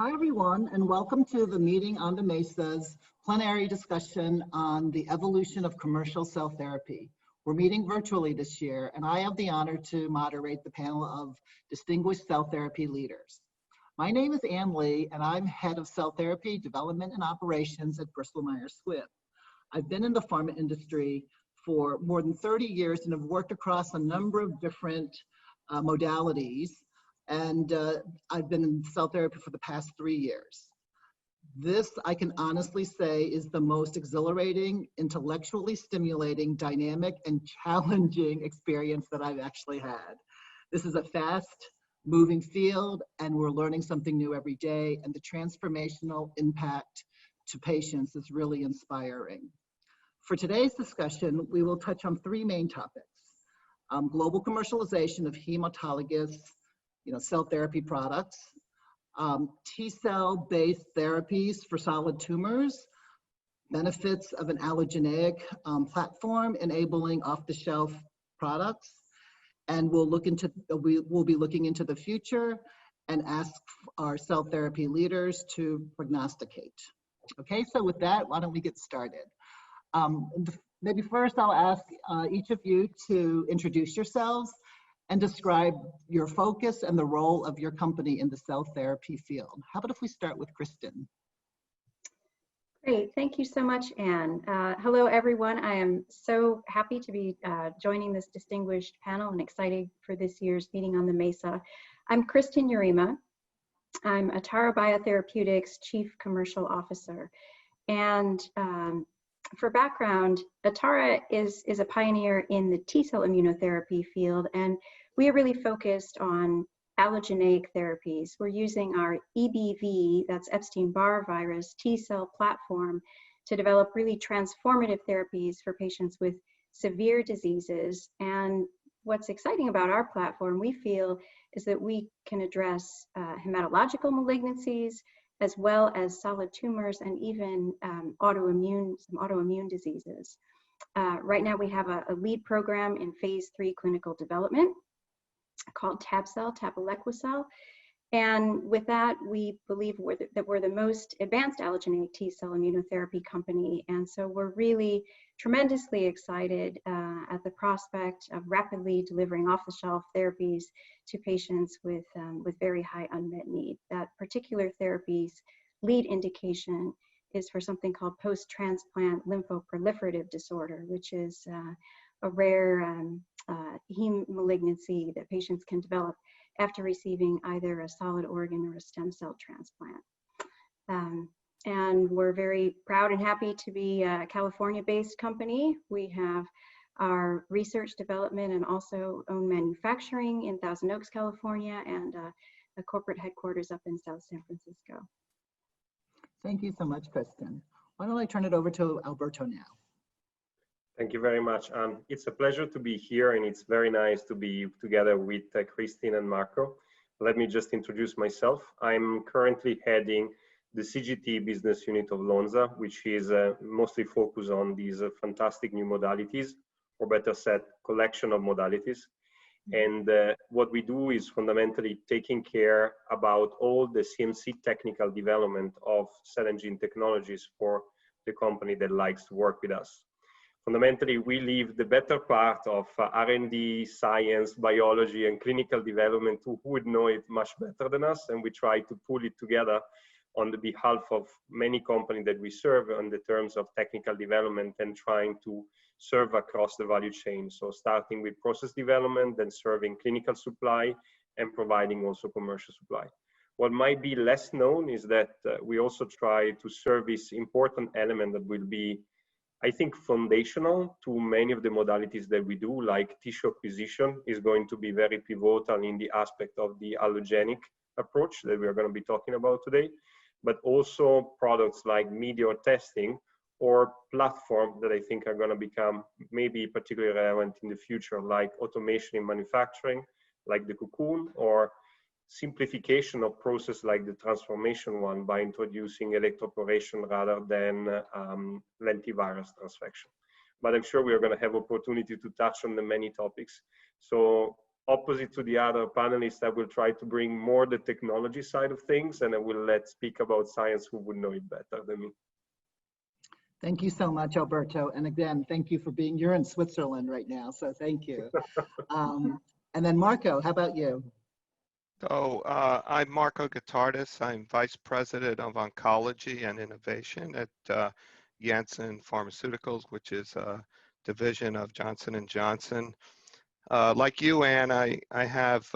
Hi, everyone, and welcome to the meeting on the MESA's plenary discussion on the evolution of commercial cell therapy. We're meeting virtually this year, and I have the honor to moderate the panel of distinguished cell therapy leaders. My name is Ann Lee, and I'm head of cell therapy development and operations at Bristol-Myers Squibb. I've been in the pharma industry for more than 30 years and have worked across a number of different modalities. And I've been in cell therapy for the past 3 years. This, I can honestly say, is the most exhilarating, intellectually stimulating, dynamic, and challenging experience that I've actually had. This is a fast-moving field, and we're learning something new every day, and the transformational impact to patients is really inspiring. For today's discussion, we will touch on 3 main topics. Global commercialization of autologous cell therapy products, T-cell based therapies for solid tumors, benefits of an allogeneic platform enabling off-the-shelf products, and we'll be looking into the future and ask our cell therapy leaders to prognosticate. Okay, so with that, why don't we get started? Maybe first I'll ask each of you to introduce yourselves and describe your focus and the role of your company in the cell therapy field. How about if we start with Kristin? Great, thank you so much, Anne. Hello, everyone. I am so happy to be joining this distinguished panel and excited for this year's meeting on the MESA. I'm Kristin Yarema. I'm Atara Biotherapeutics Chief Commercial Officer. And for background, Atara is a pioneer in the T-cell immunotherapy field, and we are really focused on allogeneic therapies. We're using our EBV, that's Epstein-Barr virus, T-cell platform to develop really transformative therapies for patients with severe diseases. And what's exciting about our platform, we feel, is that we can address hematological malignancies, as well as solid tumors and even some autoimmune diseases. Right now we have a lead program in phase 3 clinical development called tabelecleucel. And with that, we believe that we're the most advanced allogeneic T-cell immunotherapy company. And so we're really tremendously excited at the prospect of rapidly delivering off-the-shelf therapies to patients with very high unmet need. That particular therapy's lead indication is for something called post-transplant lymphoproliferative disorder, which is a rare heme malignancy that patients can develop after receiving either a solid organ or a stem cell transplant. And we're very proud and happy to be a California-based company. We have our research development and also own manufacturing in Thousand Oaks, California, and a corporate headquarters up in South San Francisco. Thank you so much, Kristin. Why don't I turn it over to Alberto now? Thank you very much. It's a pleasure to be here, and it's very nice to be together with Kristin and Marco. Let me just introduce myself. I'm currently heading the CGT business unit of Lonza, which is mostly focused on these fantastic new modalities, or better said, collection of modalities. And what we do is fundamentally taking care about all the CMC technical development of cell and gene technologies for the company that likes to work with us. Fundamentally, we leave the better part of R&D, science, biology, and clinical development to who would know it much better than us, and we try to pull it together on the behalf of many companies that we serve on the terms of technical development and trying to serve across the value chain. So starting with process development, then serving clinical supply, and providing also commercial supply. What might be less known is that we also try to service important element that will be, I think, foundational to many of the modalities that we do, like tissue acquisition is going to be very pivotal in the aspect of the allogeneic approach that we are going to be talking about today, but also products like media or testing or platform that I think are going to become maybe particularly relevant in the future, like automation in manufacturing, like the Cocoon, or simplification of process like the transformation one by introducing electroporation rather than lentivirus transfection. But I'm sure we are going to have opportunity to touch on the many topics. So opposite to the other panelists, I will try to bring more the technology side of things, and I will let speak about science who would know it better than me. Thank you so much, Alberto. And again, thank you for being, you're in Switzerland right now, so thank you. And then Marco, how about you? So I'm Marco Gottardis. I'm Vice President of Oncology and Innovation at Janssen Pharmaceuticals, which is a division of Johnson & Johnson. Like you, Anne, I have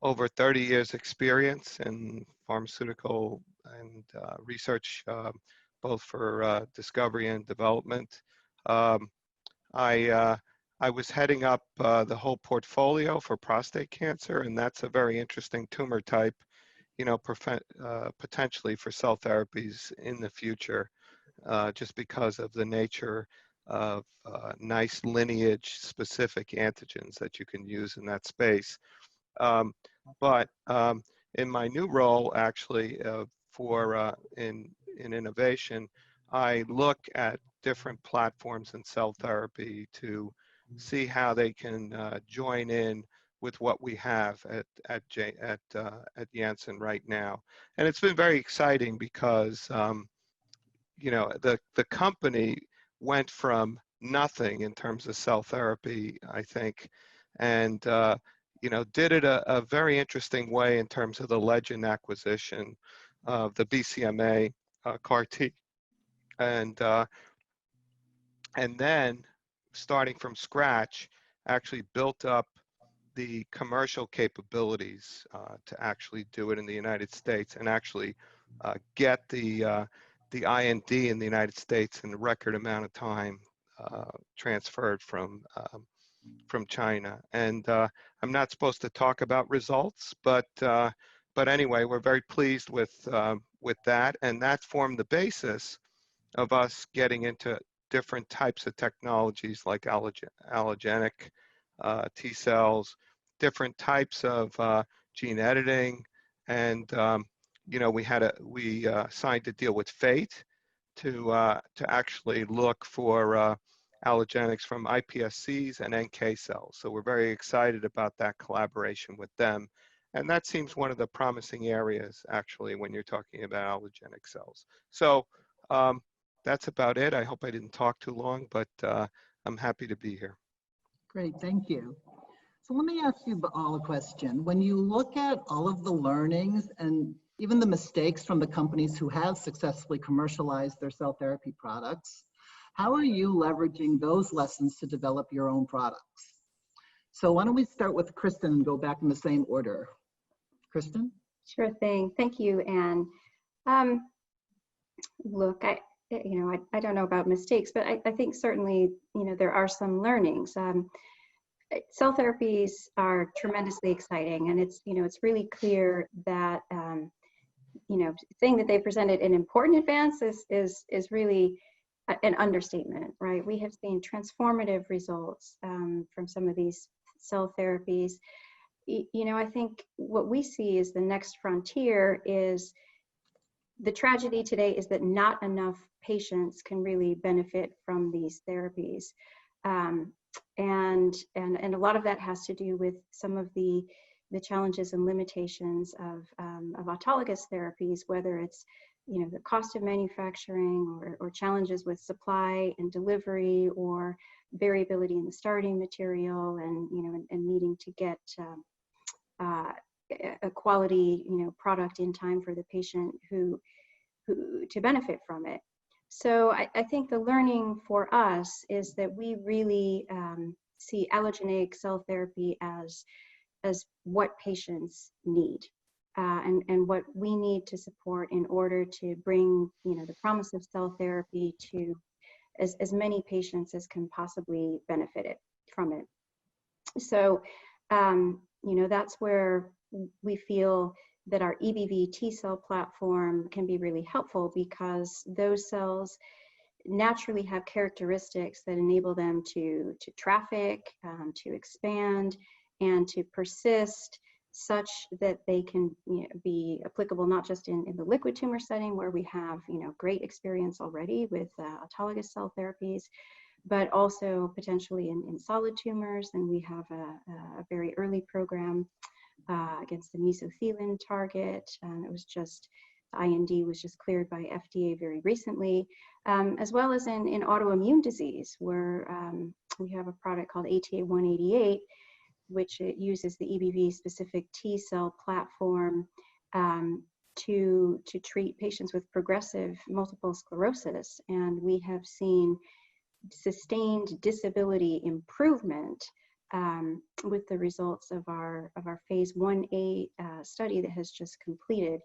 over 30 years experience in pharmaceutical and research, both for discovery and development. I was heading up the whole portfolio for prostate cancer, and that's a very interesting tumor type, you know, potentially for cell therapies in the future, just because of the nature of nice lineage-specific antigens that you can use in that space. But in my new role, actually, in innovation, I look at different platforms in cell therapy to see how they can join in with what we have at Janssen right now. And it's been very exciting because you know, the company went from nothing in terms of cell therapy, I think, and you know, did it a very interesting way in terms of the Legend acquisition of the BCMA CAR T, and then starting from scratch, actually built up the commercial capabilities to actually do it in the United States and actually get the IND in the United States in a record amount of time, transferred from China. And I'm not supposed to talk about results, but anyway, we're very pleased with that, and that formed the basis of us getting into different types of technologies like allogenic T cells, different types of gene editing, and you know, we signed a deal with Fate to actually look for allogenics from iPSCs and NK cells. So we're very excited about that collaboration with them, and that seems one of the promising areas actually when you're talking about allogenic cells. So that's about it. I hope I didn't talk too long, but I'm happy to be here. Great, thank you. So let me ask you all a question. When you look at all of the learnings and even the mistakes from the companies who have successfully commercialized their cell therapy products, how are you leveraging those lessons to develop your own products? So why don't we start with Kristin and go back in the same order. Kristin? Sure thing. Thank you, Anne. Look, I don't know about mistakes, but I think certainly, you know, there are some learnings. Cell therapies are tremendously exciting, and it's really clear that, you know, saying that they presented an important advance is really an understatement, right? We have seen transformative results from some of these cell therapies. You know, I think what we see is the next frontier is the tragedy today is that not enough patients can really benefit from these therapies. And a lot of that has to do with some of the challenges and limitations of autologous therapies, whether it's, you know, the cost of manufacturing or challenges with supply and delivery or variability in the starting material and, you know, and needing to get a quality, you know, product in time for the patient who to benefit from it. So I think the learning for us is that we really see allogeneic cell therapy as what patients need and what we need to support in order to bring, you know, the promise of cell therapy to as many patients as can possibly benefit from it. So, you know, that's where we feel that our EBV T cell platform can be really helpful because those cells naturally have characteristics that enable them to traffic, to expand, and to persist such that they can, you know, be applicable not just in the liquid tumor setting where we have, you know, great experience already with autologous cell therapies, but also potentially in solid tumors. And we have a very early program against the mesothelin target. It was just, the IND was just cleared by FDA very recently, as well as in autoimmune disease, where we have a product called ATA188, which it uses the EBV-specific T cell platform to treat patients with progressive multiple sclerosis. And we have seen sustained disability improvement with the results of our phase 1A study that has just completed.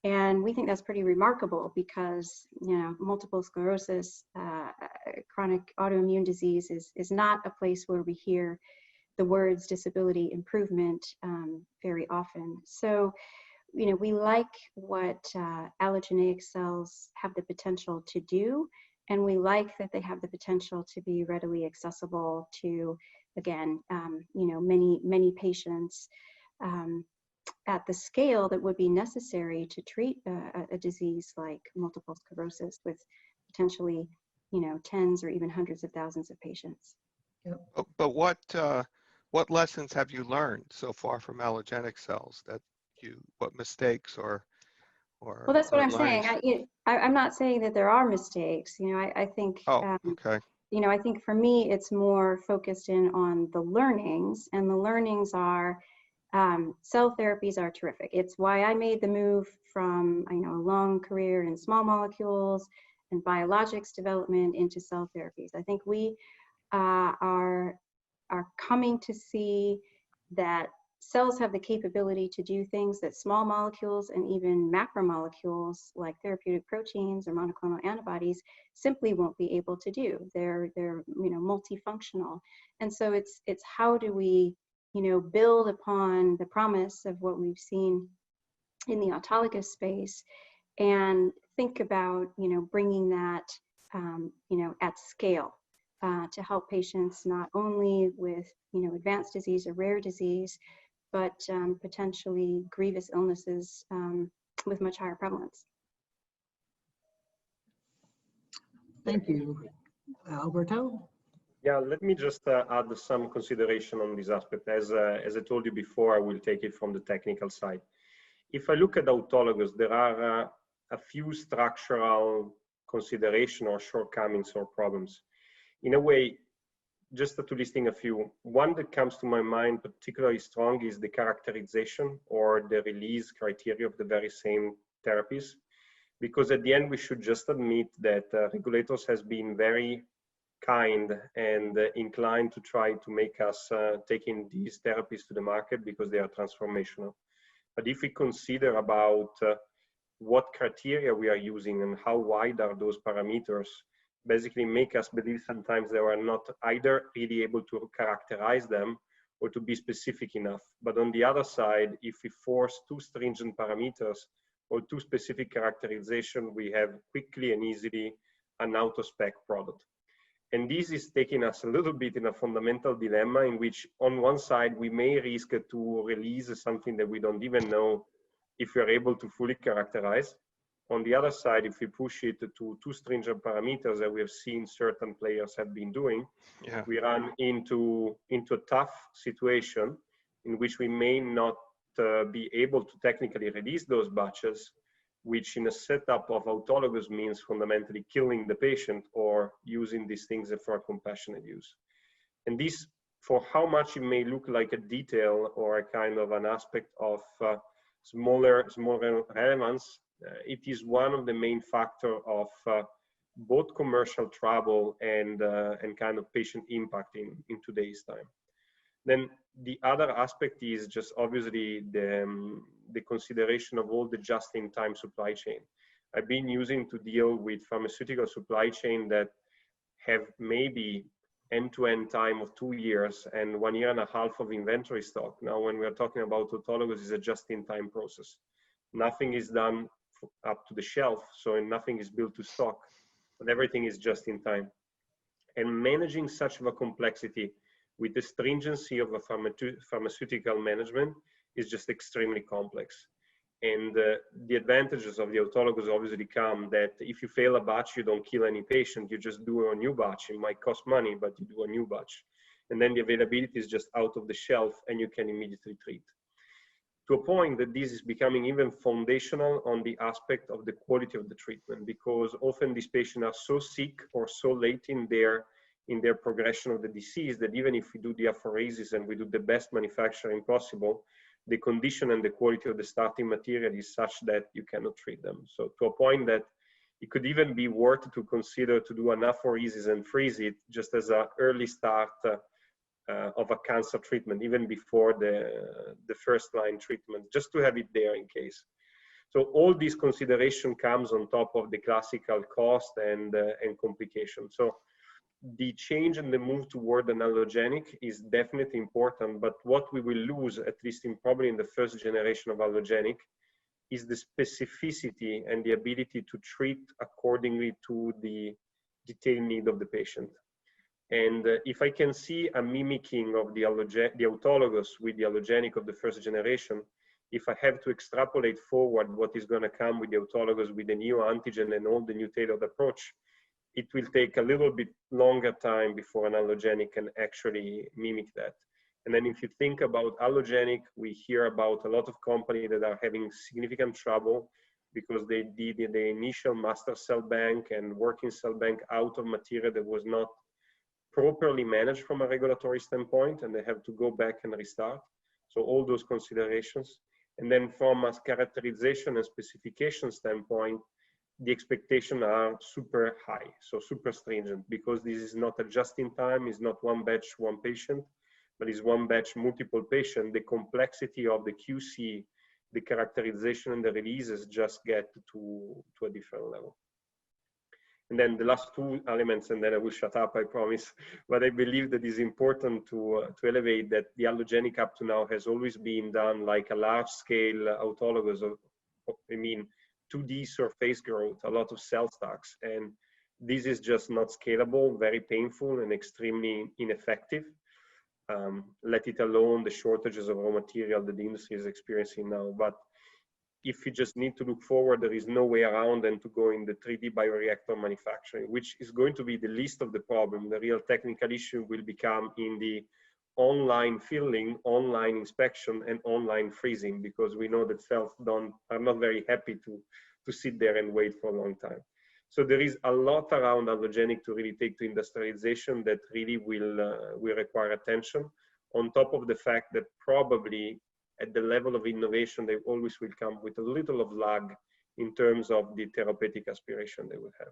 And we think that's pretty remarkable because, you know, multiple sclerosis, chronic autoimmune disease is not a place where we hear the words disability improvement very often. So, you know, we like what allogeneic cells have the potential to do, and we like that they have the potential to be readily accessible to, again, you know, many patients at the scale that would be necessary to treat a disease like multiple sclerosis with potentially, you know, tens or even hundreds of thousands of patients. Yep. But what lessons have you learned so far from allogeneic cells what mistakes or Well, that's what I'm learnings? saying. I'm not saying that there are mistakes. You know, I think, Okay. you know, I think for me, it's more focused in on the learnings, and the learnings are cell therapies are terrific. It's why I made the move from, you know, a long career in small molecules and biologics development into cell therapies. I think we are coming to see that cells have the capability to do things that small molecules and even macromolecules like therapeutic proteins or monoclonal antibodies simply won't be able to do. They're you know, multifunctional. And so it's how do we, you know, build upon the promise of what we've seen in the autologous space and think about, you know, bringing that, you know, at scale to help patients not only with, you know, advanced disease or rare disease, but potentially grievous illnesses with much higher prevalence. Thank you. Alberto? Yeah, let me just add some consideration on this aspect. As I told you before, I will take it from the technical side. If I look at autologous, there are a few structural consideration or shortcomings or problems. In a way, just to listing a few, one that comes to my mind particularly strong is the characterization or the release criteria of the very same therapies. Because at the end, we should just admit that regulators has been very kind and inclined to try to make us taking these therapies to the market because they are transformational. But if we consider about what criteria we are using and how wide are those parameters, basically make us believe sometimes they are not either really able to characterize them or to be specific enough. But on the other side, if we force too stringent parameters or too specific characterization, we have quickly and easily an out-of-spec product. And this is taking us a little bit in a fundamental dilemma in which on one side, we may risk to release something that we don't even know if we're able to fully characterize. On the other side, if we push it to too stringent parameters that we have seen certain players have been doing, Yeah. we run into a tough situation in which we may not be able to technically release those batches, which in a setup of autologous means fundamentally killing the patient or using these things for compassionate use. And this, for how much it may look like a detail or a kind of an aspect of smaller relevance, it is one of the main factors of both commercial trouble and kind of patient impact in today's time. Then the other aspect is just obviously the consideration of all the just-in-time supply chain. I've been using to deal with pharmaceutical supply chain that have maybe end-to-end time of 2 years and 1.5 years of inventory stock. Now, when we're talking about autologous, it's a just-in-time process. Nothing is done up to the shelf, so nothing is built to stock, but everything is just in time. And managing such of a complexity with the stringency of a pharmaceutical management is just extremely complex. And the advantages of the autologous obviously come that if you fail a batch, you don't kill any patient, you just do a new batch. It might cost money, but you do a new batch. And then the availability is just out of the shelf and you can immediately treat. To a point that this is becoming even foundational on the aspect of the quality of the treatment, because often these patients are so sick or so late in their progression of the disease that even if we do the apheresis and we do the best manufacturing possible, the condition and the quality of the starting material is such that you cannot treat them. So to a point that it could even be worth to consider to do an apheresis and freeze it just as an early start of a cancer treatment, even before the first line treatment, just to have it there in case. So all these consideration comes on top of the classical cost and complications. So the change and the move toward an allogenic is definitely important, but what we will lose, at least probably in the first generation of allogenic, is the specificity and the ability to treat accordingly to the detailed need of the patient. And if I can see a mimicking of the autologous with the allogenic of the first generation, if I have to extrapolate forward what is going to come with the autologous with the neoantigen and all the new tailored approach, it will take a little bit longer time before an allogenic can actually mimic that. And then if you think about allogenic, we hear about a lot of companies that are having significant trouble because they did the initial master cell bank and working cell bank out of material that was not properly managed from a regulatory standpoint, and they have to go back and restart. So all those considerations. And then from a characterization and specification standpoint, the expectations are super high, so super stringent, because this is not a just-in-time, it's not one batch, one patient, but it's one batch, multiple patient. The complexity of the QC, the characterization and the releases just get to a different level. And then the last two elements, and then I will shut up, I promise. But I believe that it's important to elevate that the allogenic up to now has always been done like a large-scale autologous, I mean, 2D surface growth, a lot of cell stacks. And this is just not scalable, very painful, and extremely ineffective. Let it alone the shortages of raw material that the industry is experiencing now. But if you just need to look forward, there is no way around than to go in the 3D bioreactor manufacturing, which is going to be the least of the problem. The real technical issue will become in the online filling, online inspection, and online freezing, because we know that cells are not very happy to sit there and wait for a long time. So there is a lot around allogenic to really take to industrialization that really will require attention, on top of the fact that probably at the level of innovation, they always will come with a little of lag in terms of the therapeutic aspiration they will have.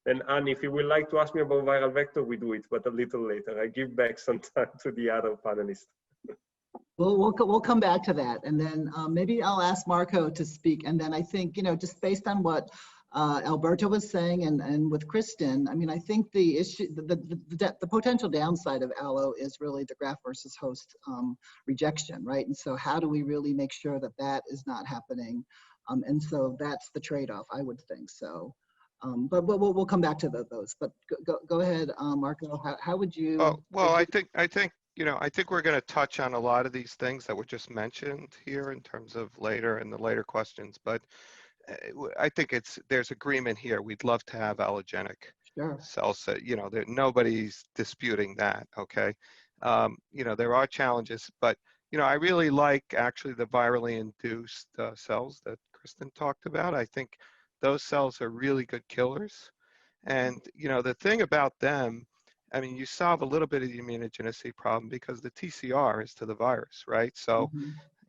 And Anne, if you would like to ask me about viral vector, we do it, but a little later. I give back some time to the other panelists. We'll come back to that. And then maybe I'll ask Marco to speak. And then I think, just based on what Alberto was saying and with Kristin, I mean, I think the issue, the potential downside of allo is really the graft versus host rejection, right? And so how do we really make sure that that is not happening? And so that's the trade-off, I would think so. But we'll come back to those. But go ahead, Marco. How would you? Well, I think we're going to touch on a lot of these things that were just mentioned here in terms of in the later questions. But I think there's agreement here. We'd love to have allogenic cells. Nobody's disputing that. Okay. There are challenges, but I really like actually the virally induced cells that Kristin talked about. I think those cells are really good killers. And, the thing about them, I mean, you solve a little bit of the immunogenicity problem because the TCR is to the virus, right? So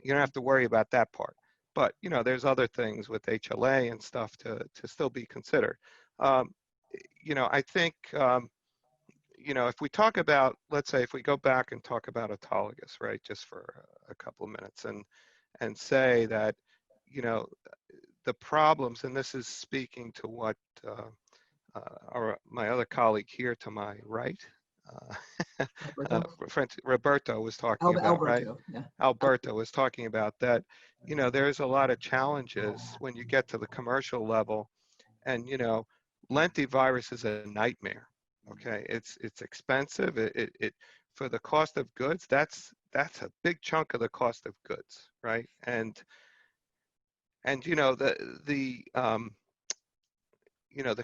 you don't have to worry about that part. But, there's other things with HLA and stuff to still be considered. I think, if we talk about, let's say, if we go back and talk about autologous, right, just for a couple of minutes and say that, the problems, and this is speaking to what my other colleague here to my right, Roberto was talking about, Alberto, right? Yeah. Alberto was talking about that. There's a lot of challenges when you get to the commercial level, and lentivirus is a nightmare. Okay, it's expensive. It for the cost of goods, that's a big chunk of the cost of goods, right? And And the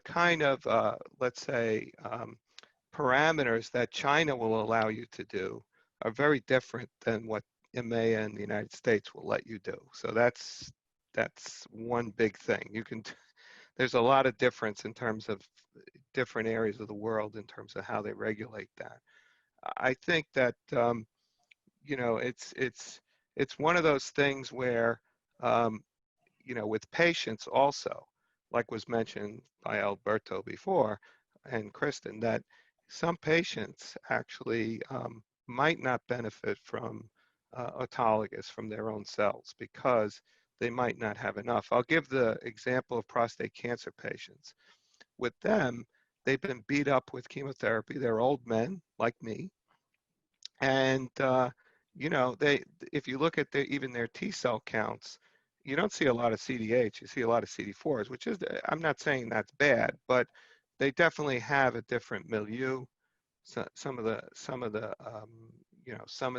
kind of let's say parameters that China will allow you to do are very different than what EMEA in the United States will let you do. So that's one big thing. There's a lot of difference in terms of different areas of the world in terms of how they regulate that. I think that it's one of those things where with patients also, like was mentioned by Alberto before and Kristin, that some patients actually might not benefit from autologous from their own cells because they might not have enough. I'll give the example of prostate cancer patients. With them, they've been beat up with chemotherapy. They're old men like me. And, if you look at even their T cell counts, you don't see a lot of CD8, you see a lot of CD4s, which is, I'm not saying that's bad, but they definitely have a different milieu. So, some of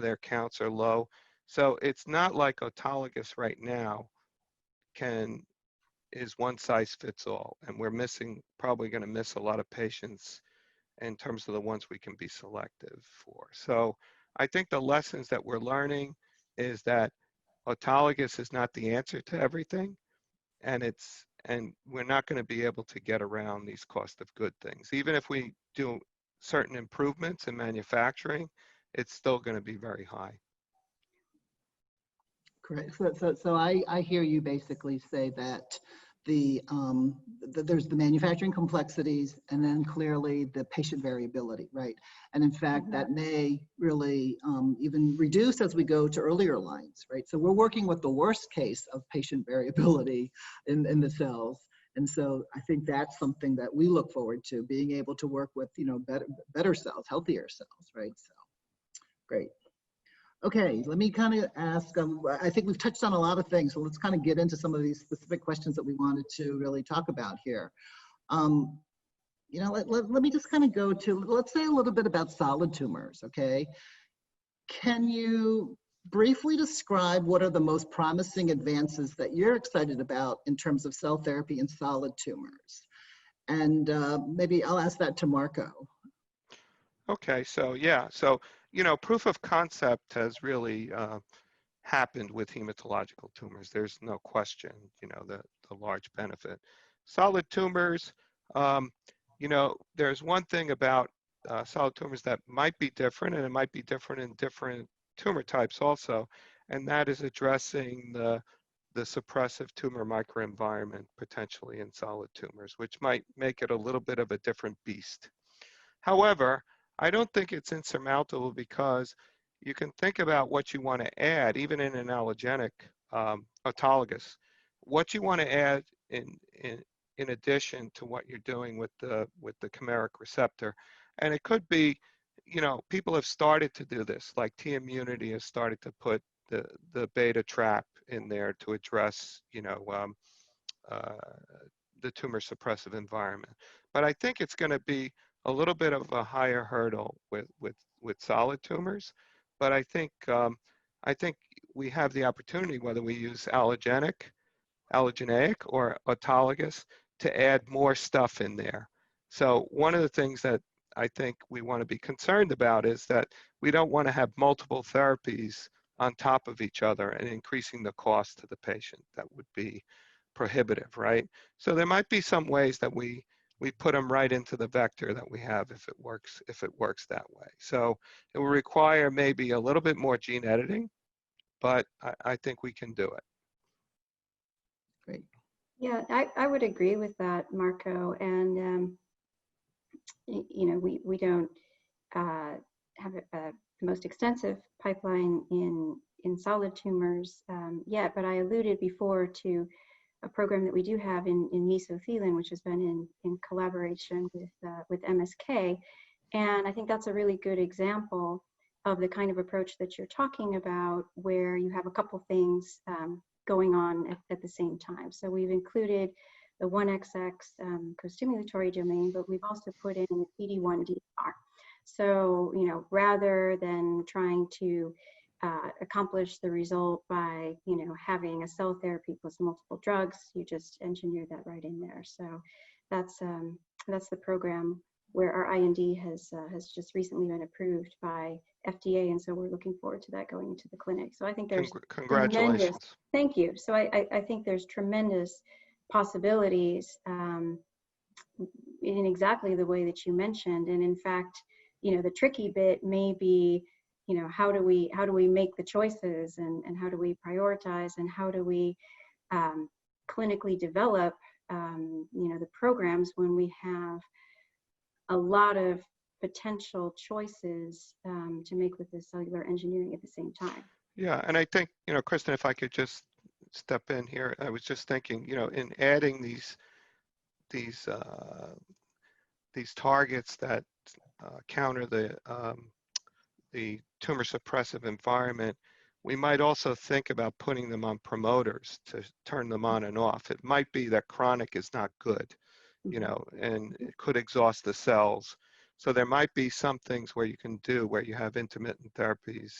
their counts are low. So it's not like autologous right now is one size fits all. And we're probably going to miss a lot of patients in terms of the ones we can be selective for. So I think the lessons that we're learning is that autologous is not the answer to everything, and we're not going to be able to get around these cost of good things. Even if we do certain improvements in manufacturing, it's still going to be very high. Correct. So I hear you basically say that there's the manufacturing complexities and then clearly the patient variability, right? And in fact, that may really even reduce as we go to earlier lines, right? So we're working with the worst case of patient variability in the cells. And so I think that's something that we look forward to, being able to work with, better cells, healthier cells, right? So great. Okay, let me kind of ask, I think we've touched on a lot of things, so let's kind of get into some of these specific questions that we wanted to really talk about here. Let me just kind of go to, let's say a little bit about solid tumors, okay? Can you briefly describe what are the most promising advances that you're excited about in terms of cell therapy in solid tumors? And maybe I'll ask that to Marco. Okay, so yeah, proof of concept has really happened with hematological tumors. There's no question, the large benefit. Solid tumors, there's one thing about solid tumors that might be different, and it might be different in different tumor types also, and that is addressing the suppressive tumor microenvironment potentially in solid tumors, which might make it a little bit of a different beast. However, I don't think it's insurmountable because you can think about what you want to add, even in an allogeneic autologous, what you want to add in addition to what you're doing with the chimeric receptor. And it could be, people have started to do this, like T Immunity has started to put the beta trap in there to address, the tumor suppressive environment. But I think it's going to be a little bit of a higher hurdle with solid tumors, but I think we have the opportunity, whether we use allogeneic or autologous, to add more stuff in there. So one of the things that I think we want to be concerned about is that we don't want to have multiple therapies on top of each other and increasing the cost to the patient. That would be prohibitive, right? So there might be some ways that we put them right into the vector that we have if it works that way. So it will require maybe a little bit more gene editing, but I think we can do it. Great. Yeah, I would agree with that, Marco. And, we don't have the most extensive pipeline in solid tumors yet, but I alluded before to a program that we do have in mesothelioma, which has been in collaboration with MSK. And I think that's a really good example of the kind of approach that you're talking about, where you have a couple things going on at the same time. So we've included the 1XX co-stimulatory domain, but we've also put in the PD-1 DR. So, rather than trying to accomplish the result by, having a cell therapy plus multiple drugs. You just engineer that right in there. So that's the program where our IND has just recently been approved by FDA, and so we're looking forward to that going into the clinic. So I think there's congratulations. Thank you. So I think there's tremendous possibilities in exactly the way that you mentioned. And in fact, the tricky bit may be, how do we make the choices, and how do we prioritize, and how do we clinically develop the programs when we have a lot of potential choices to make with the cellular engineering at the same time. Yeah, and I think, Kristin, if I could just step in here, I was just thinking, in adding these targets that counter the tumor suppressive environment, we might also think about putting them on promoters to turn them on and off. It might be that chronic is not good, and it could exhaust the cells. So there might be some things where you can do where you have intermittent therapies.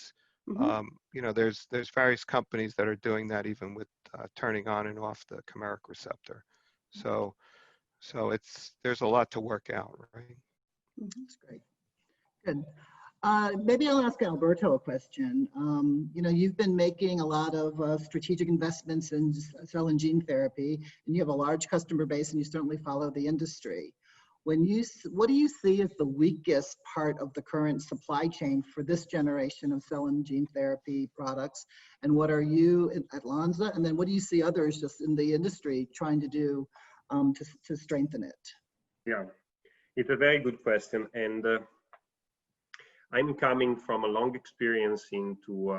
There's various companies that are doing that, even with turning on and off the chimeric receptor. So there's a lot to work out, right? That's great. Good. Maybe I'll ask Alberto a question. You've been making a lot of strategic investments in cell and gene therapy, and you have a large customer base, and you certainly follow the industry. What do you see as the weakest part of the current supply chain for this generation of cell and gene therapy products? And what are you at Lonza? And then what do you see others just in the industry trying to do to strengthen it? Yeah, it's a very good question. And I'm coming from a long experience into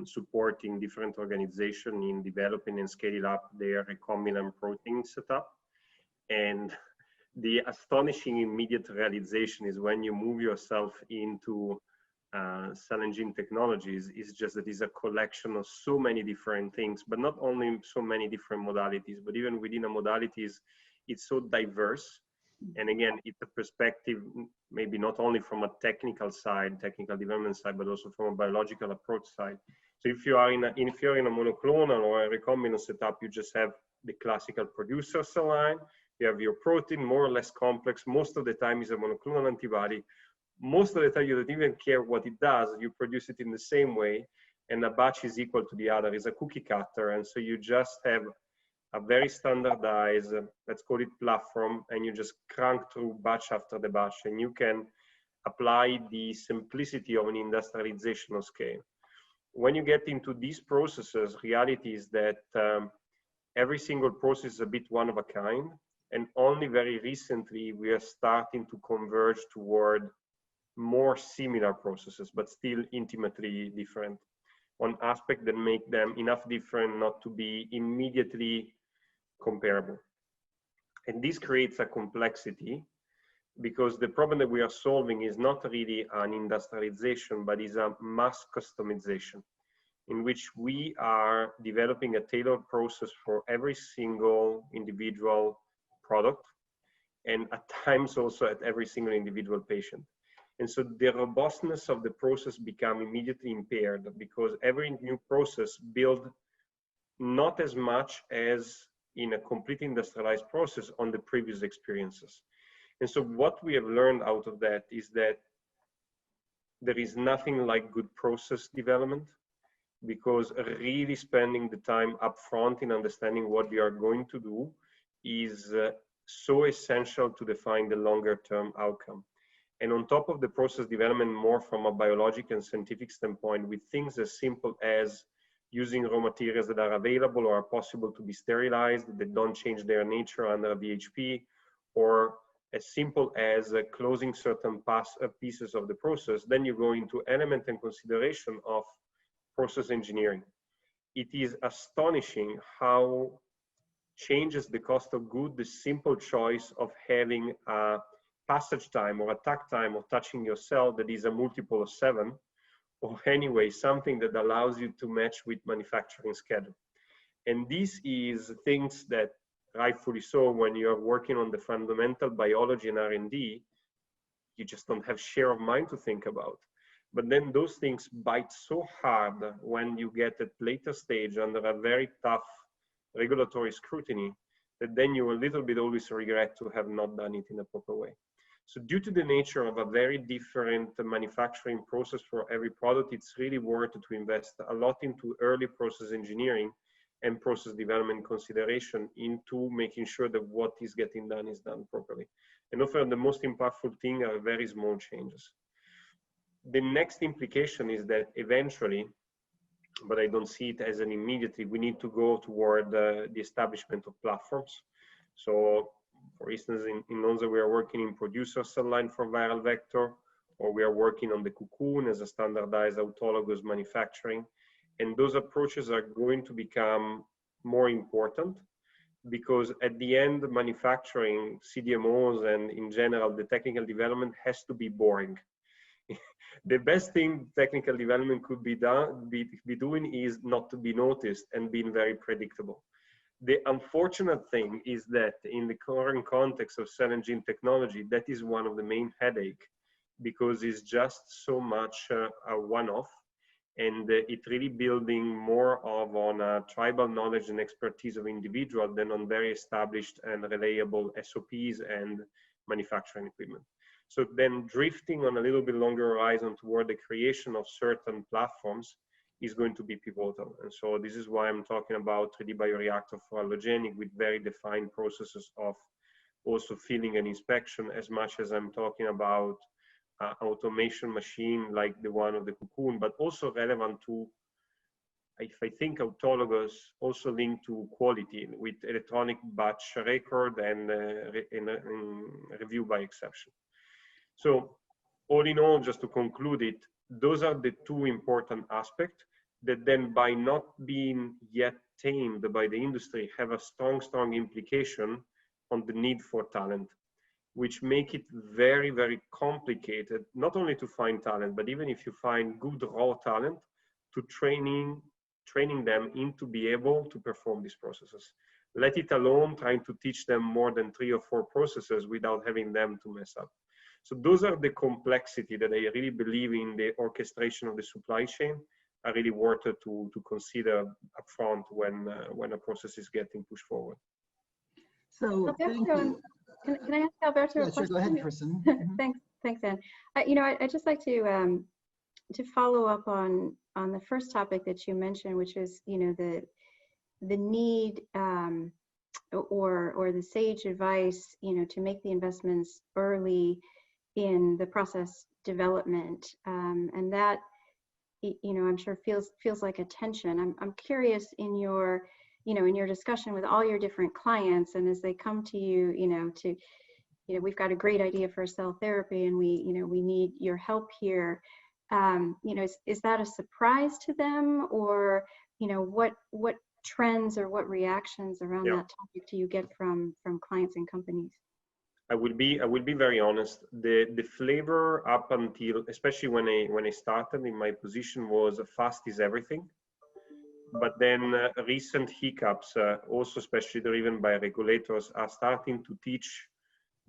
supporting different organizations in developing and scaling up their recombinant protein setup. And the astonishing immediate realization is when you move yourself into cell and gene technologies, is just that it's a collection of so many different things, but not only so many different modalities, but even within the modalities, it's so diverse. And again, it's a perspective, maybe not only from a technical side, technical development side, but also from a biological approach side. So if you're in a monoclonal or a recombinant setup, you just have the classical producer cell line. You have your protein, more or less complex. Most of the time is a monoclonal antibody. Most of the time you don't even care what it does. You produce it in the same way, and a batch is equal to the other. It's a cookie cutter, and so you just have a very standardized, let's call it platform, and you just crank through batch after the batch, and you can apply the simplicity of an industrialization scale. When you get into these processes, reality is that every single process is a bit one of a kind, and only very recently we are starting to converge toward more similar processes, but still intimately different on aspects that make them enough different not to be immediately comparable. And this creates a complexity, because the problem that we are solving is not really an industrialization, but is a mass customization, in which we are developing a tailored process for every single individual product, and at times also at every single individual patient. And so the robustness of the process become immediately impaired, because every new process builds not as much as in a complete industrialized process on the previous experiences. And so what we have learned out of that is that there is nothing like good process development, because really spending the time upfront in understanding what we are going to do is so essential to define the longer term outcome. And on top of the process development, more from a biological and scientific standpoint, with things as simple as using raw materials that are available or are possible to be sterilized, that don't change their nature under VHP, or as simple as closing certain pieces of the process, then you go into element and consideration of process engineering. It is astonishing how changes the cost of good the simple choice of having a passage time or attack time of touching your cell that is a multiple of 7, or anyway, something that allows you to match with manufacturing schedule. And this is things that, rightfully so, when you're working on the fundamental biology and R&D, you just don't have share of mind to think about. But then those things bite so hard when you get at later stage under a very tough regulatory scrutiny that then you a little bit always regret to have not done it in a proper way. So due to the nature of a very different manufacturing process for every product, it's really worth to invest a lot into early process engineering and process development consideration into making sure that what is getting done is done properly. And often the most impactful thing are very small changes. The next implication is that eventually, but I don't see it as an immediately, we need to go toward the establishment of platforms. So for instance, in Lonza, we are working in producer cell line for viral vector, or we are working on the cocoon as a standardized autologous manufacturing. And those approaches are going to become more important because at the end, manufacturing, CDMOs, and in general, the technical development has to be boring. The best thing technical development could be doing is not to be noticed and being very predictable. The unfortunate thing is that in the current context of cell and gene technology, that is one of the main headache because it's just so much a one-off, and it really building more on a tribal knowledge and expertise of individual than on very established and reliable SOPs and manufacturing equipment. So then drifting on a little bit longer horizon toward the creation of certain platforms is going to be pivotal. And so this is why I'm talking about 3D bioreactor for allogeneic with very defined processes of also filling and inspection, as much as I'm talking about automation machine like the one of the cocoon, but also relevant to, if I think autologous, also linked to quality with electronic batch record and review by exception. So all in all, just to conclude it, those are the two important aspects that then by not being yet tamed by the industry have a strong implication on the need for talent, which make it very, very complicated, not only to find talent, but even if you find good raw talent, to training them into be able to perform these processes. Let it alone trying to teach them more than 3 or 4 processes without having them to mess up. So those are the complexity that I really believe in the orchestration of the supply chain are really worth to consider upfront when a process is getting pushed forward. So thank you. Can I ask Alberto a question? Sure, go ahead, Kristin. Thanks, Anne. You know, I'd just like to follow up on the first topic that you mentioned, which is, you know, the need or the sage advice, you know, to make the investments early in the process development, and that, you know, I'm sure feels like a tension. I'm curious in your, you know, in your discussion with all your different clients, and as they come to you, you know, we've got a great idea for cell therapy, and we need your help here. You know, is that a surprise to them, or, you know, what trends or what reactions around that topic do you get from clients and companies? I will be very honest. The flavor up until, especially when I started in my position, was fast is everything. But then recent hiccups, also especially driven by regulators, are starting to teach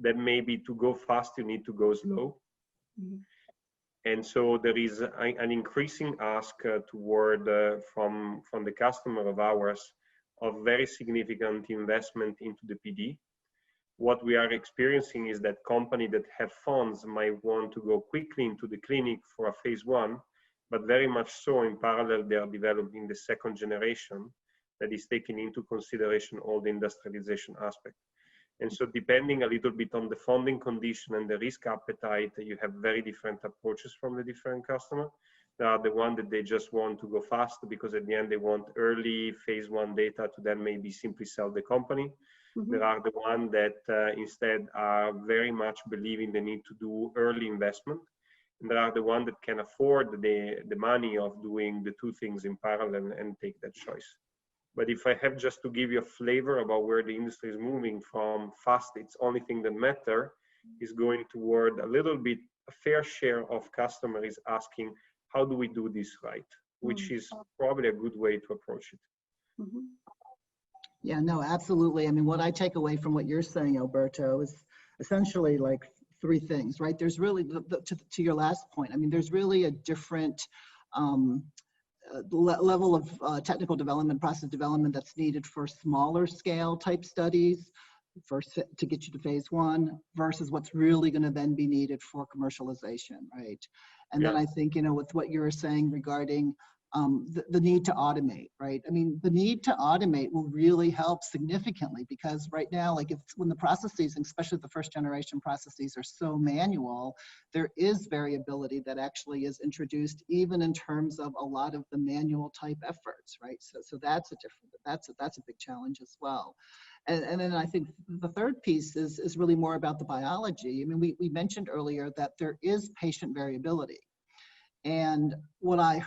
that maybe to go fast you need to go slow. Mm-hmm. And so there is an increasing ask toward from the customer of ours of very significant investment into the PD. What we are experiencing is that companies that have funds might want to go quickly into the clinic for a phase 1, but very much so in parallel they are developing the second generation that is taking into consideration all the industrialization aspect. And so depending a little bit on the funding condition and the risk appetite, you have very different approaches from the different customers. There are the one that they just want to go fast because at the end they want early phase 1 data to then maybe simply sell the company. Mm-hmm. There are the one that instead are very much believing they need to do early investment. And there are the one that can afford the money of doing the two things in parallel and take that choice. But if I have just to give you a flavor about where the industry is moving from, fast, it's only thing that matter, is going toward a little bit, a fair share of customers is asking, how do we do this right? Which is probably a good way to approach it. Mm-hmm. Yeah, no, absolutely. I mean, what I take away from what you're saying, Alberto, is essentially like three things, right? There's really, to your last point, I mean, there's really a different level of technical development, process development that's needed for smaller scale type studies to get you to phase 1 versus what's really going to then be needed for commercialization, right? And then I think, you know, with what you were saying regarding the need to automate, right? I mean, the need to automate will really help significantly because right now, like when the processes, especially the first generation processes, are so manual, there is variability that actually is introduced even in terms of a lot of the manual type efforts, right? So that's a big challenge as well. And then I think the third piece is really more about the biology. I mean, we mentioned earlier that there is patient variability. And what I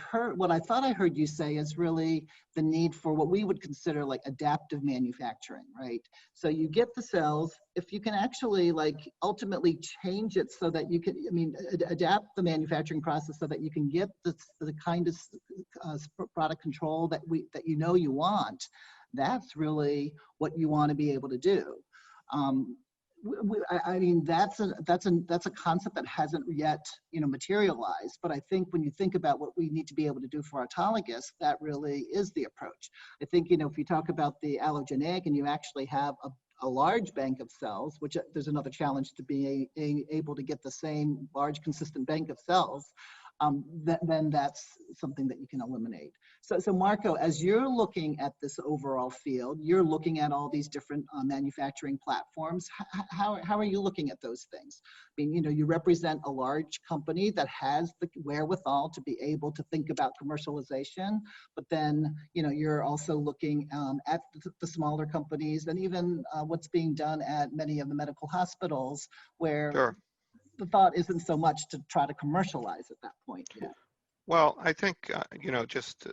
thought I heard you say is really the need for what we would consider like adaptive manufacturing, right? So you get the cells, if you can actually like ultimately change it so that you can, I mean, adapt the manufacturing process so that you can get the kind of product control that you know you want, that's really what you want to be able to do. I mean, that's a concept that hasn't yet, you know, materialized. But I think when you think about what we need to be able to do for autologous, that really is the approach. I think, you know, if you talk about the allogeneic and you actually have a large bank of cells, which there's another challenge to being able to get the same large consistent bank of cells, then that's something that you can eliminate. So Marco, as you're looking at this overall field, you're looking at all these different manufacturing platforms. How are you looking at those things? I mean, you know, you represent a large company that has the wherewithal to be able to think about commercialization, but then, you know, you're also looking at the smaller companies and even what's being done at many of the medical hospitals where Sure. the thought isn't so much to try to commercialize at that point yet. Well, I think, you know, just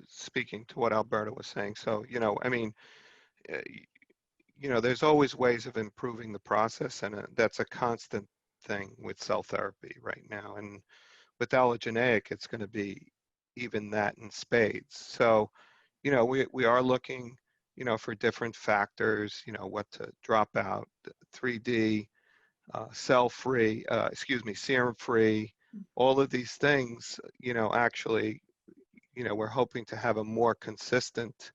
speaking to what Alberto was saying, so, you know, I mean, you know, there's always ways of improving the process, and that's a constant thing with cell therapy right now. And with allogeneic, it's going to be even that in spades. So, you know, we are looking, you know, for different factors, you know, what to drop out, 3D, cell-free, serum-free, all of these things, you know, actually, you know, we're hoping to have a more consistent,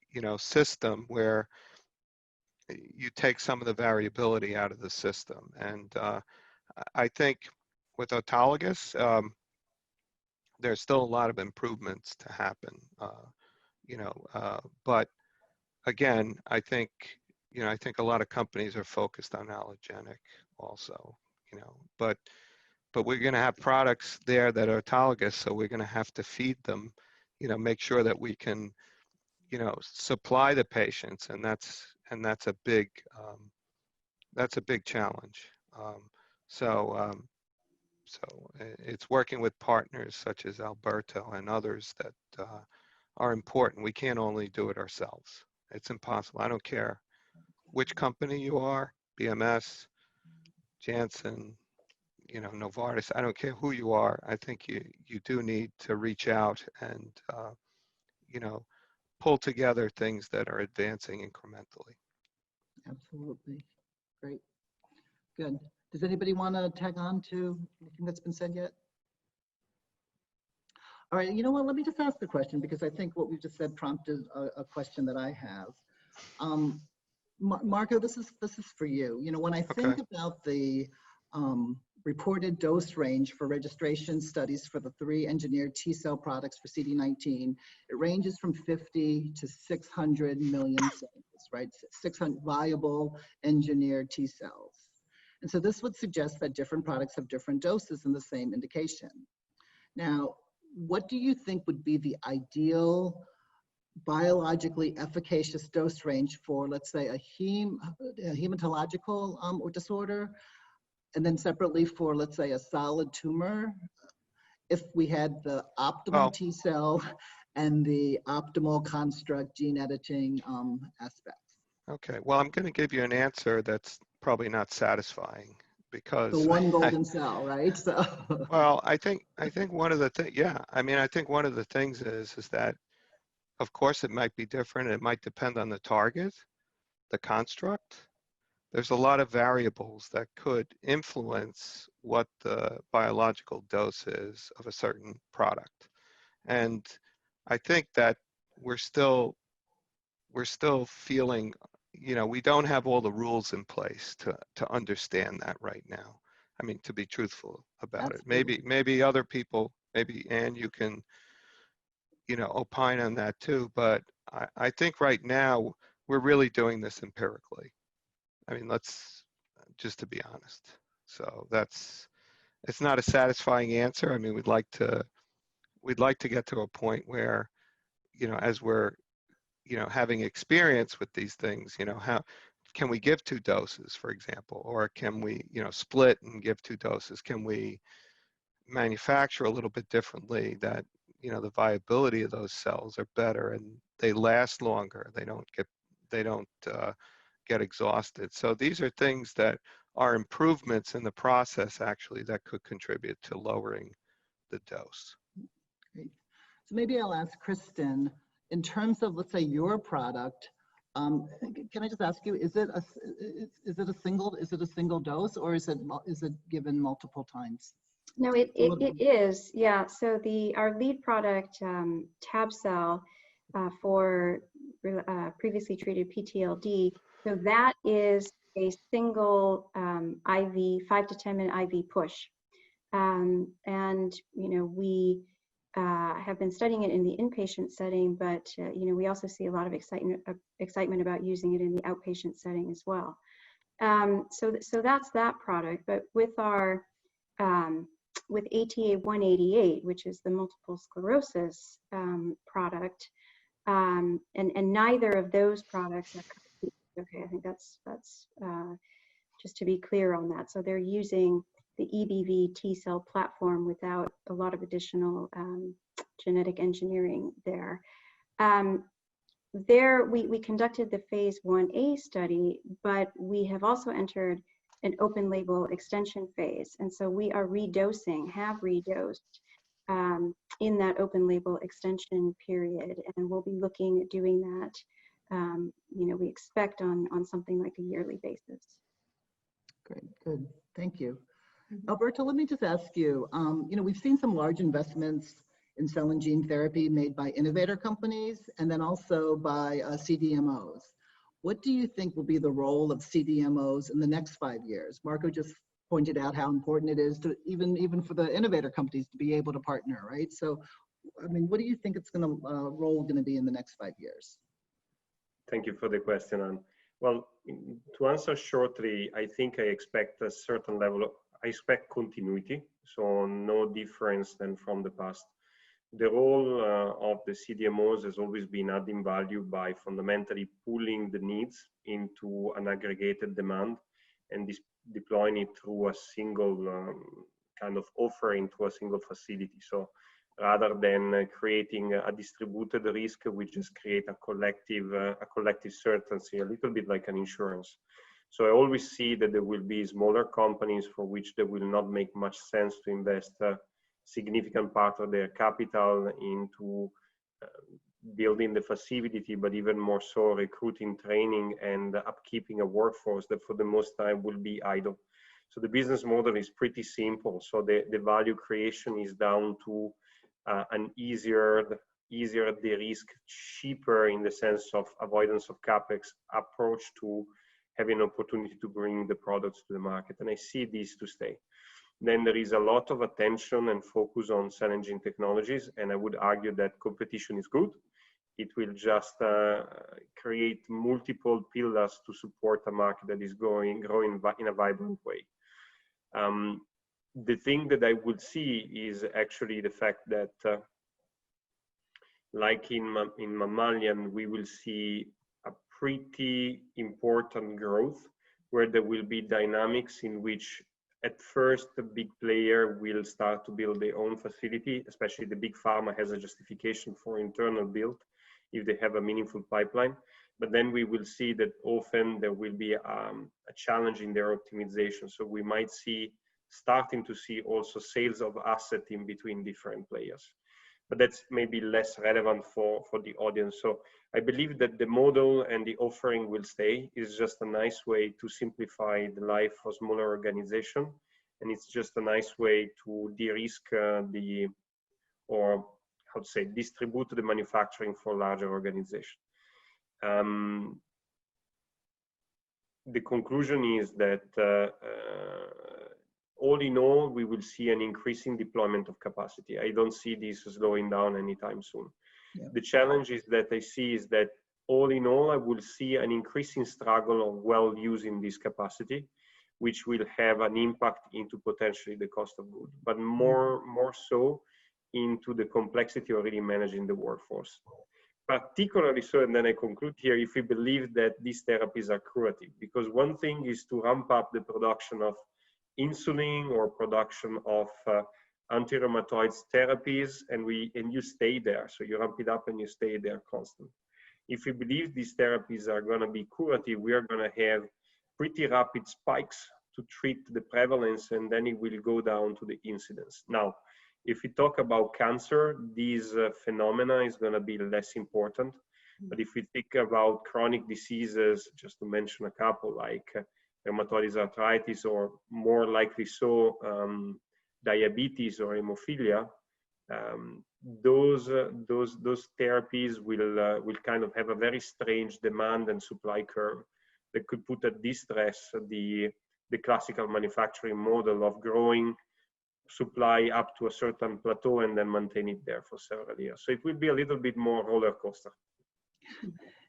you know, system where you take some of the variability out of the system. And I think with autologous, there's still a lot of improvements to happen, you know, but again, I think, you know, I think a lot of companies are focused on allogenic also, you know, but we're going to have products there that are autologous, so we're going to have to feed them, you know, make sure that we can, you know, supply the patients, and that's a big challenge. So it's working with partners such as Alberto and others that are important. We can't only do it ourselves. It's impossible. I don't care which company you are, BMS, Janssen, you know, Novartis, I don't care who you are. I think you do need to reach out and, you know, pull together things that are advancing incrementally. Absolutely. Great. Good. Does anybody want to tag on to anything that's been said yet? All right, you know what, let me just ask the question because I think what we just said prompted a question that I have. Marco, this is for you. You know, when I think about the reported dose range for registration studies for the 3 engineered T-cell products for CD19, it ranges from 50 to 600 million cells, right? 600 viable engineered T-cells. And so this would suggest that different products have different doses in the same indication. Now, what do you think would be the ideal biologically efficacious dose range for, let's say, a hematological or disorder, and then separately for, let's say, a solid tumor, if we had the optimal T cell and the optimal construct gene editing aspects? Okay, well, I'm going to give you an answer that's probably not satisfying because the one golden cell, right? So well, I think one of the things, yeah, I mean, I think one of the things is that, of course, it might be different. It might depend on the target, the construct, there's a lot of variables that could influence what the biological dose is of a certain product. And I think that we're still feeling, you know, we don't have all the rules in place to understand that right now. I mean, to be truthful about Absolutely. it. Maybe other people, maybe Anne, you can, you know, opine on that too. But I think right now we're really doing this empirically. I mean, let's just to be honest. So it's not a satisfying answer. I mean, we'd like to get to a point where, you know, as we're, you know, having experience with these things, you know, how can we give 2 doses, for example, or can we, you know, split and give 2 doses? Can we manufacture a little bit differently that, you know, the viability of those cells are better and they last longer. They don't get exhausted. So these are things that are improvements in the process actually that could contribute to lowering the dose. Great. So maybe I'll ask Kristin, in terms of, let's say, your product, can I just ask you, is it a single dose, or is it given multiple times? No, it is, yeah. So our lead product, Tab-cel, for previously treated PTLD, so that is a single IV, 5 to 10 minute IV push. And, you know, we have been studying it in the inpatient setting, but, you know, we also see a lot of excitement about using it in the outpatient setting as well. So that's that product. But with our, with ATA188, which is the multiple sclerosis product, and neither of those products are, okay, I think that's just to be clear on that. So they're using the EBV T-cell platform without a lot of additional genetic engineering there. We conducted the phase 1A study, but we have also entered an open label extension phase. And so we are have redosed in that open label extension period. And we'll be looking at doing that, you know, we expect on something like a yearly basis. Great, good, thank you. Alberto, let me just ask you, you know, we've seen some large investments in cell and gene therapy made by innovator companies and then also by CDMOs. What do you think will be the role of CDMOs in the next 5 years? Marco just pointed out how important it is to even for the innovator companies to be able to partner, right? So, I mean, what do you think role going to be in the next 5 years? Thank you for the question, Anne. Well, to answer shortly, I think I expect a certain level of, I expect continuity, so no difference than from the past. The role of the CDMOs has always been adding value by fundamentally pooling the needs into an aggregated demand and deploying it through a single kind of offering to a single facility. So rather than creating a distributed risk, we just create a collective certainty, a little bit like an insurance. So I always see that there will be smaller companies for which there will not make much sense to invest a significant part of their capital into building the facility, but even more so recruiting, training, and upkeeping a workforce that for the most time will be idle. So the business model is pretty simple. So the value creation is down to an easier de-risk, cheaper in the sense of avoidance of capex approach to having an opportunity to bring the products to the market. And I see these to stay. Then there is a lot of attention and focus on cell and gene technologies, and I would argue that competition is good. It will just create multiple pillars to support a market that is growing in a vibrant way. The thing that I would see is actually the fact that, like in mammalian, we will see a pretty important growth where there will be dynamics in which at first the big player will start to build their own facility, especially the big pharma has a justification for internal build if they have a meaningful pipeline. But then we will see that often there will be a challenge in their optimization. So we might starting to see also sales of asset in between different players. but that's maybe less relevant for the audience. So I believe that the model and the offering will stay. It's just a nice way to simplify the life for smaller organization, and it's just a nice way to de-risk distribute the manufacturing for larger organizations. The conclusion is that all in all, we will see an increasing deployment of capacity. I don't see this slowing down anytime soon. Yeah. The challenge is that I see is that all in all, I will see an increasing struggle of well using this capacity, which will have an impact into potentially the cost of goods, but more so into the complexity of really managing the workforce. Particularly so, and then I conclude here, if we believe that these therapies are curative, because one thing is to ramp up the production of insulin or production of anti-rheumatoid therapies, and you stay there. So you ramp it up and you stay there constant. If we believe these therapies are going to be curative, we are going to have pretty rapid spikes to treat the prevalence, and then it will go down to the incidence. Now, if we talk about cancer, these phenomena is going to be less important. But if we think about chronic diseases, just to mention a couple, like rheumatoid arthritis, or more likely so, diabetes or hemophilia, those therapies will kind of have a very strange demand and supply curve that could put at distress the classical manufacturing model of growing supply up to a certain plateau and then maintain it there for several years. So it will be a little bit more roller coaster.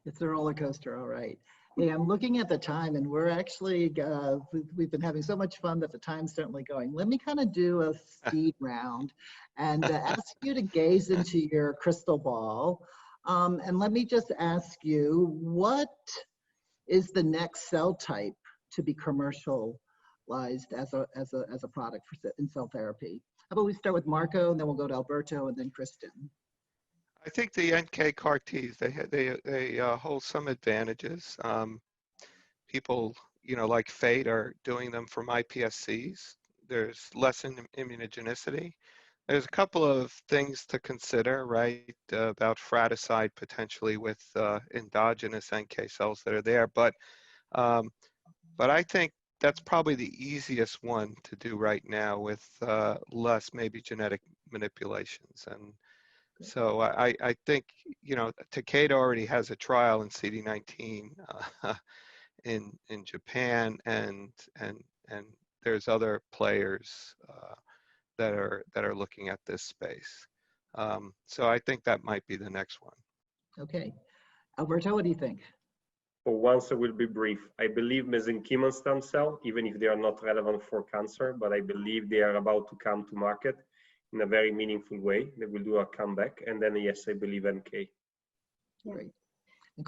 It's a roller coaster, all right. Hey, I'm looking at the time, and we're actually, we've been having so much fun that the time's certainly going. Let me kind of do a speed round and ask you to gaze into your crystal ball. And let me just ask you, what is the next cell type to be commercialized as a product in cell therapy? How about we start with Marco, and then we'll go to Alberto, and then Kristin. I think the NK CAR Ts, they hold some advantages. People, like Fate are doing them from iPSCs. There's less immunogenicity. There's a couple of things to consider, right, about fratricide potentially with endogenous NK cells that are there. But I think that's probably the easiest one to do right now with less maybe genetic manipulations. And so I think, Takeda already has a trial in CD19 in Japan, and there's other players that are looking at this space. So I think that might be the next one. Okay, Alberto, what do you think? For once, I will be brief. I believe mesenchymal stem cell, even if they are not relevant for cancer, but I believe they are about to come to market in a very meaningful way. They will do a comeback. And then, yes, I believe NK. Great.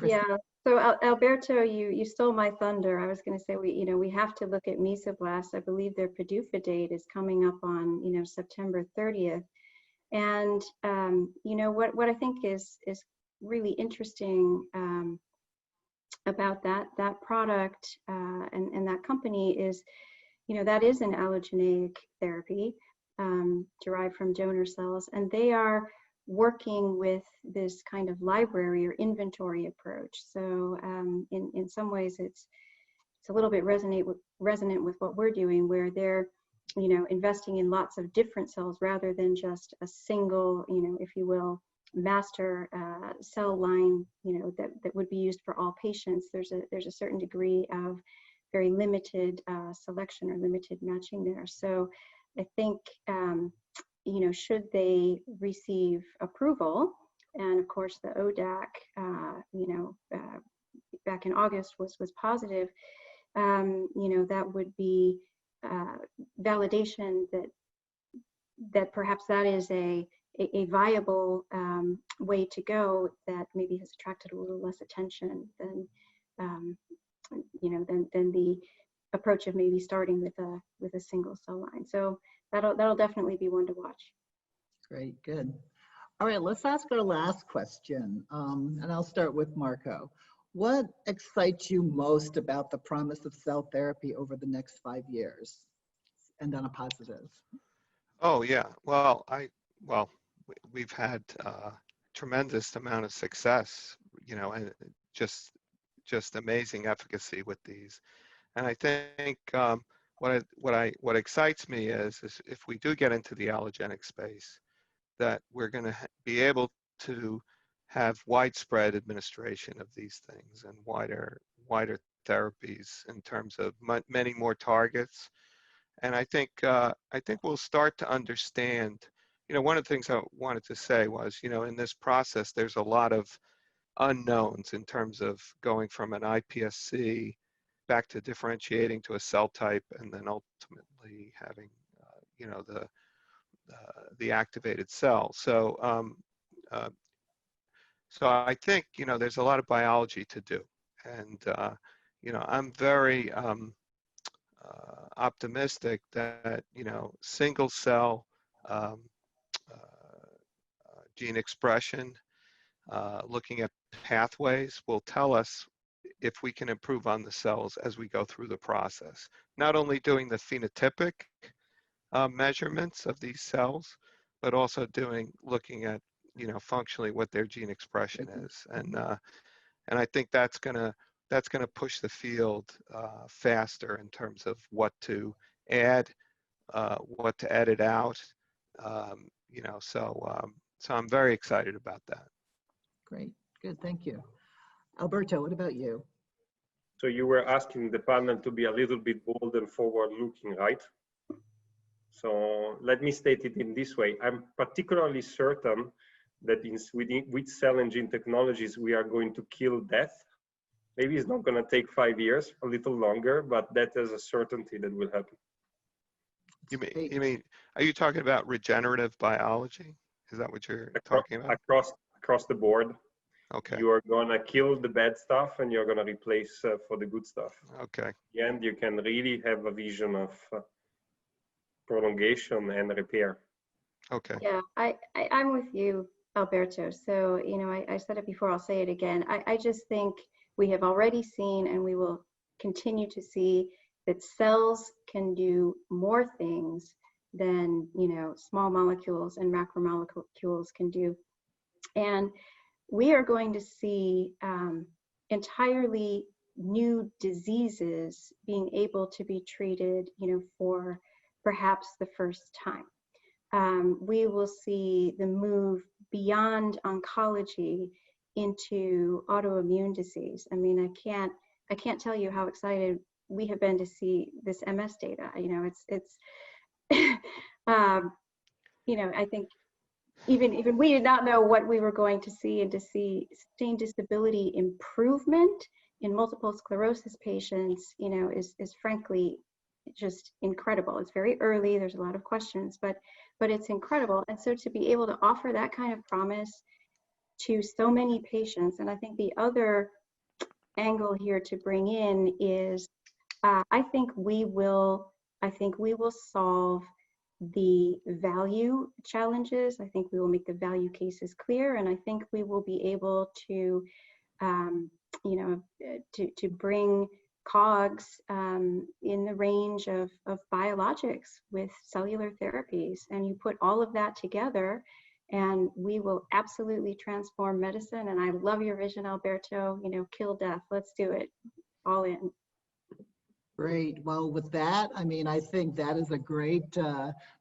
Yeah, so Alberto, you stole my thunder. I was going to say, we have to look at Mesoblast. I believe their PDUFA date is coming up on, September 30th. And, what I think is really interesting about that product and that company is, that is an allogeneic therapy derived from donor cells, and they are working with this kind of library or inventory approach. So in some ways it's a little bit resonant with what we're doing, where they're investing in lots of different cells rather than just a single, if you will, master cell line, that would be used for all patients. There's a certain degree of very limited selection or limited matching there. So I think should they receive approval, and of course the ODAC back in August was positive, that would be validation that perhaps that is a viable way to go, that maybe has attracted a little less attention than than the approach of maybe starting with a single cell line. So that'll definitely be one to watch. Great, good. All right, let's ask our last question, and I'll start with Marco. What excites you most about the promise of cell therapy over the next 5 years? And on a positive. Oh yeah, well, we've had tremendous amount of success, you know, and just amazing efficacy with these. And I think what excites me is if we do get into the allogeneic space, that we're going to be able to have widespread administration of these things and wider therapies in terms of many more targets. And I think we'll start to understand. You know, one of the things I wanted to say was, you know, in this process, there's a lot of unknowns in terms of going from an iPSC back to differentiating to a cell type, and then ultimately having, you know, the activated cell. So, so I think, you know, there's a lot of biology to do, and you know, I'm very optimistic that, you know, single cell gene expression, looking at pathways will tell us if we can improve on the cells as we go through the process. Not only doing the phenotypic measurements of these cells, but also looking at, you know, functionally what their gene expression is, and I think that's gonna push the field faster in terms of what to add, what to edit out, you know. So I'm very excited about that. Great, good, thank you. Alberto, what about you? So you were asking the panel to be a little bit bold and forward-looking, right? So let me state it in this way. I'm particularly certain that with cell and gene technologies, we are going to kill death. Maybe it's not going to take 5 years, a little longer, but that is a certainty that will happen. You mean, are you talking about regenerative biology? Is that what you're talking about? Across the board. Okay. You are going to kill the bad stuff and you're going to replace for the good stuff. Okay. And you can really have a vision of prolongation and repair. Okay. Yeah, I'm with you, Alberto. So, you know, I said it before, I'll say it again. I just think we have already seen, and we will continue to see, that cells can do more things than, you know, small molecules and macromolecules can do. And we are going to see entirely new diseases being able to be treated, you know, for perhaps the first time. We will see the move beyond oncology into autoimmune disease. I mean, I can't tell you how excited we have been to see this MS data. You know, it's you know, I think even we did not know what we were going to see, and to see sustained disability improvement in multiple sclerosis patients, you know, is frankly just incredible. It's very early, there's a lot of questions, but it's incredible. And so to be able to offer that kind of promise to so many patients, and I think the other angle here to bring in is I think we will solve the value challenges. I think we will make the value cases clear, and I think we will be able to, you know, to bring COGS in the range of biologics with cellular therapies. And you put all of that together, and we will absolutely transform medicine. And I love your vision, Alberto. You know, kill death. Let's do it. All in. Great. Well, with that, I mean, I think that is a great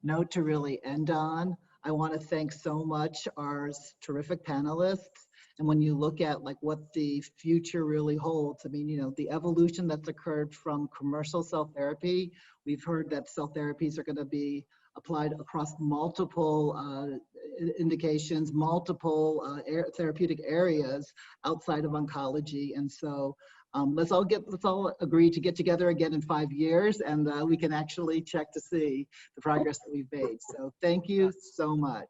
note to really end on. I want to thank so much our terrific panelists. And when you look at like what the future really holds, I mean, you know, the evolution that's occurred from commercial cell therapy, we've heard that cell therapies are going to be applied across multiple indications, multiple therapeutic areas outside of oncology. And so let's all agree to get together again in 5 years, and we can actually check to see the progress that we've made. So thank you so much.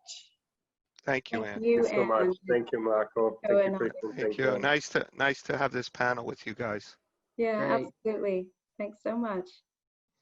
Thank you, Anne. Thank you so much. Thank you, Marco. Thank you, Kristin. Thank you. Nice to have this panel with you guys. Yeah, Great. absolutely. Thanks so much.